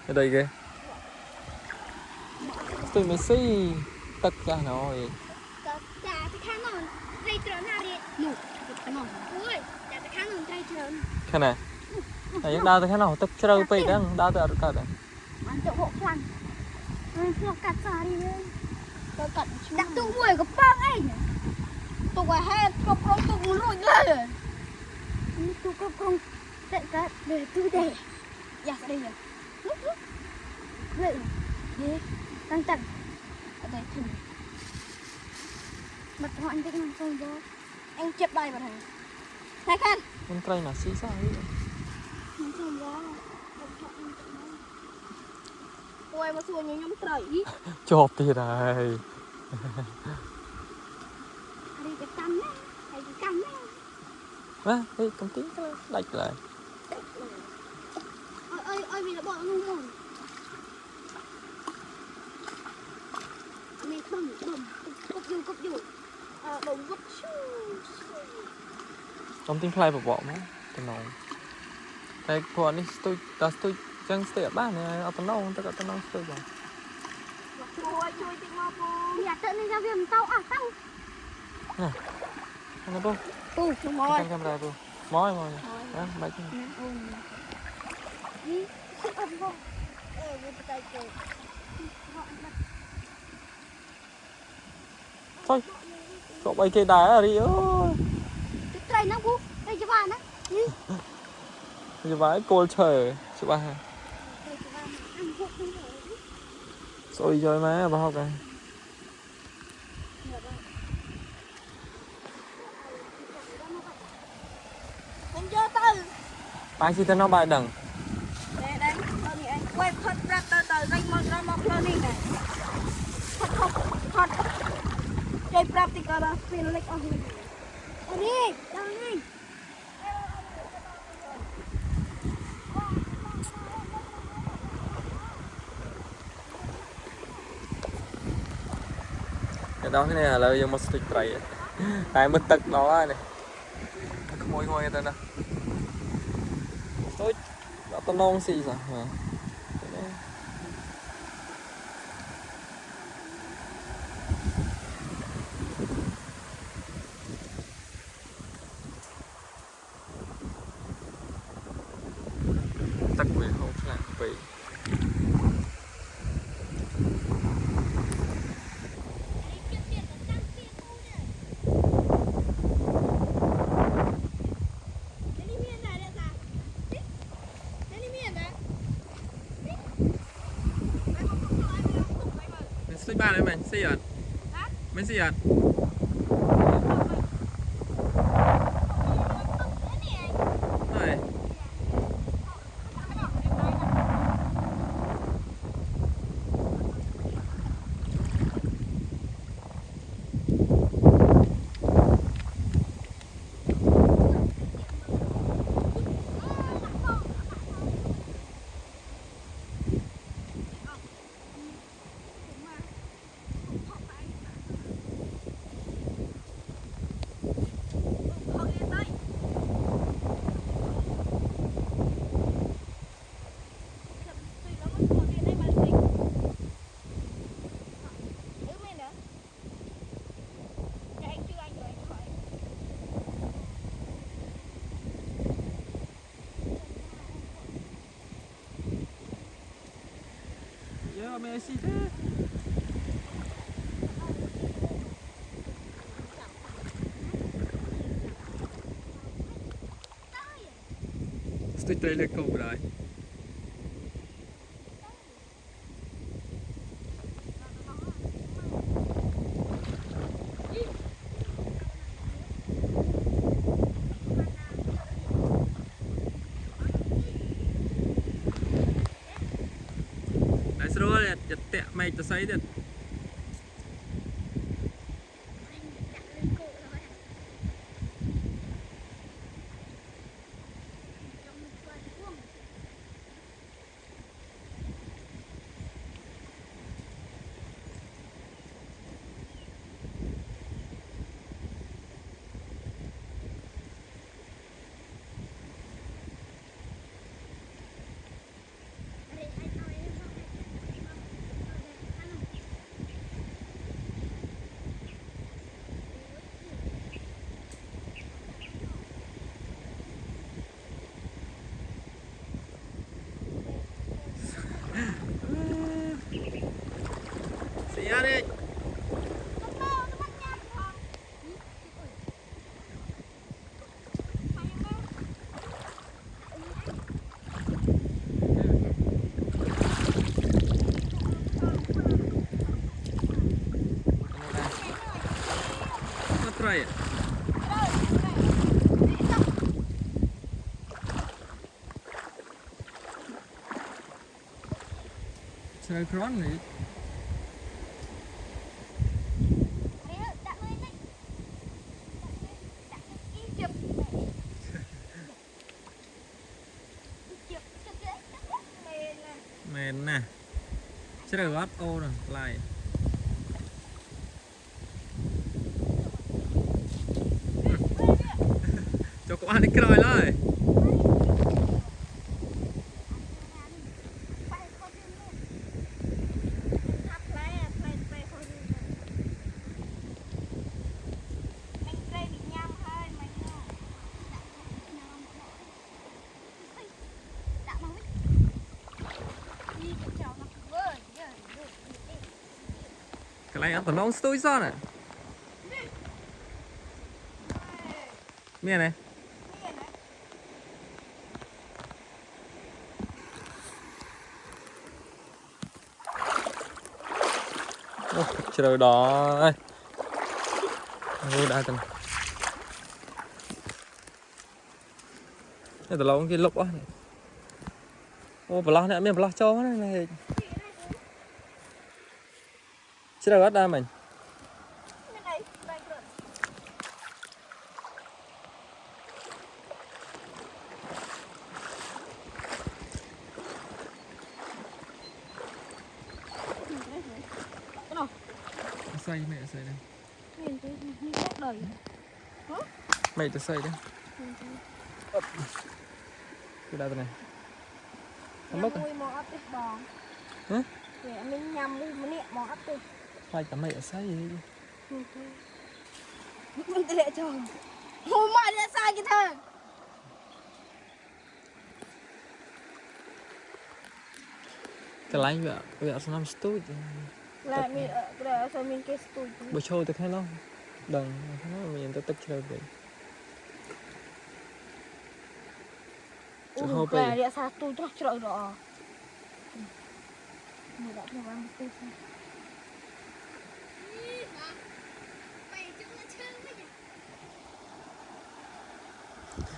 ở đây kìa tôi mới xí tất cả rồi chả cái khăn nó dây trơn nào đi nụ cái nó ui chả cái khăn nó dây trơn khăn này này đau tới khăn nào tất trâu bay đang đau tới ở cả đấy ăn chỗ hộ khăn nó cắt ra đi lên tôi cắt đặt tụ mùi của băng ấy tụ cái hết cốc cốc tụ muốn rồi lên tụ cốc cốc để cái để tụ để dạ đây rồi lúc lúc vậy thế tăng tăng ở đây thử mặt họ anh thích làm sao đó anh chụp bài vào thằng này khăn con trai là xí sao ấy làm sao đó ôi mà xua như nhóm trời chộp thì này đi cái cắm á hay cái cắm á á đây công tí lạch lại ơi vì nó bỏ luôn rồi mình bầm cốc dù bồng vứt công tí khai vào bỏ mà cái nào đây của anh tôi chẳng sẽ bán này ở tận đâu tất cả tận đâu tôi bảo chui tìm mà cô nhà tự nên ra viêm tao à tao nè nó đâu đúng rồi camera đâu mỏi đó mấy đi sức ấm không vô tay kề thôi cậu bay cây đá ở đi ơi cái cây nó cũng đây cho bạn á giờ vãi cô trời chứ ba rồi rồi má bà học này mình cho từ bài gì tên nó bài đằng đây đây anh quay thật ra từ danh một lên đi này thật không thật chơi practical là feel like ở đi đâu đi cái đó cái này là lời một stick tray tại mất tật nó này môi ngồi tên nè tôi đã tao non xì rồi hả tắc về không là về xí ba đấy mình xí à mình xí à rồi giờ mẹ xí thế stick tray lên cầu rồi rồiจะแตะไม่จะใส่เด็ด tray ạ. Tray khron này. Mền nè. Chứ là gót ô rồi lại. Cho các bạn đi cái rồi lại. Cái này ăn tao nóng stôi sao nè. Miền này. Trời đó ơi. Vô đã từng. Cái tao lâu cái lục á. Ô bà lo nè, miền bà lo cho này này. Chứ đâu bắt ra mình. Xây mẹ xây đây. Mẹ tự xây đây. Cái đây này. Không mất rồi. Hả? Mình nhầm đi, mình niệm mỏ ấp đi. Phải cả mẹ xây gì. Mình tự lệ cho. Hôm mai đã sai cái thơ. Cái lái vợ sao năm stúi. Lại mình ở sao mình cái stúi. Bữa show tôi thấy nó. Đừng, nó mình tôi tức chơi vậy. Ủa, cái này sao tôi chắc trời rõ. Mình đã cho ăn stúi xong.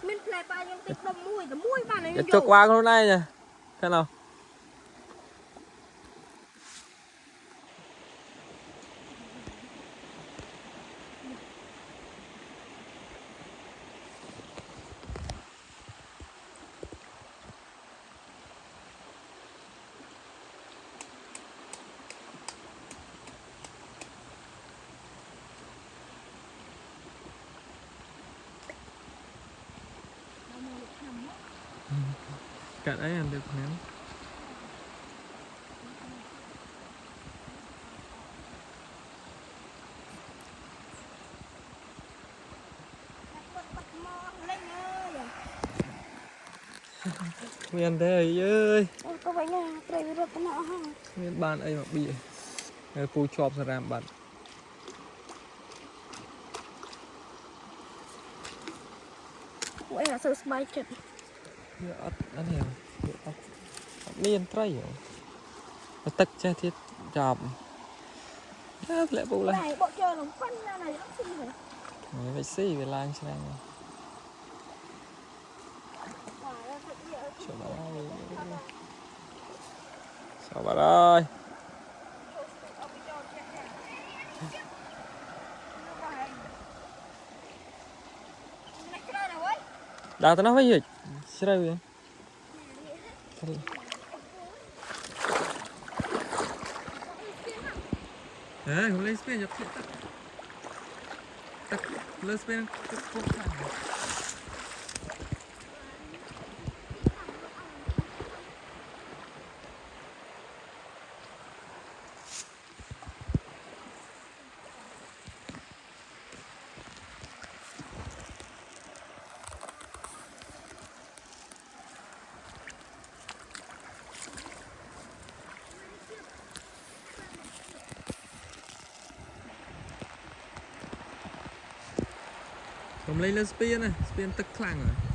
Mình lại ba những tích đâm mũi mà này. Cho qua con hôm nay nè. Thế nào? Cả đấy ăn được ném. Miền thế ơi. Có phải nha, đây với rất nọ ha. Miền ban ấy mà bị. Phu chọp ra làm bạn. Ủa là sự smile chật. Anh hiểu. Miền tray hiểu. Nó tách cha thiết chọp. Lẽ bù lại. Này bộ chơi nó phân ra này nó xinh rồi. Phải xí về lang xe này. Sao bà ơi. Đào tao nó phải gì? Sao đây vậy? Không lấy spin nhập thiệt. Tắc lấy spin tắc cục. Không lấy lên spin này, spin tức khlang rồi.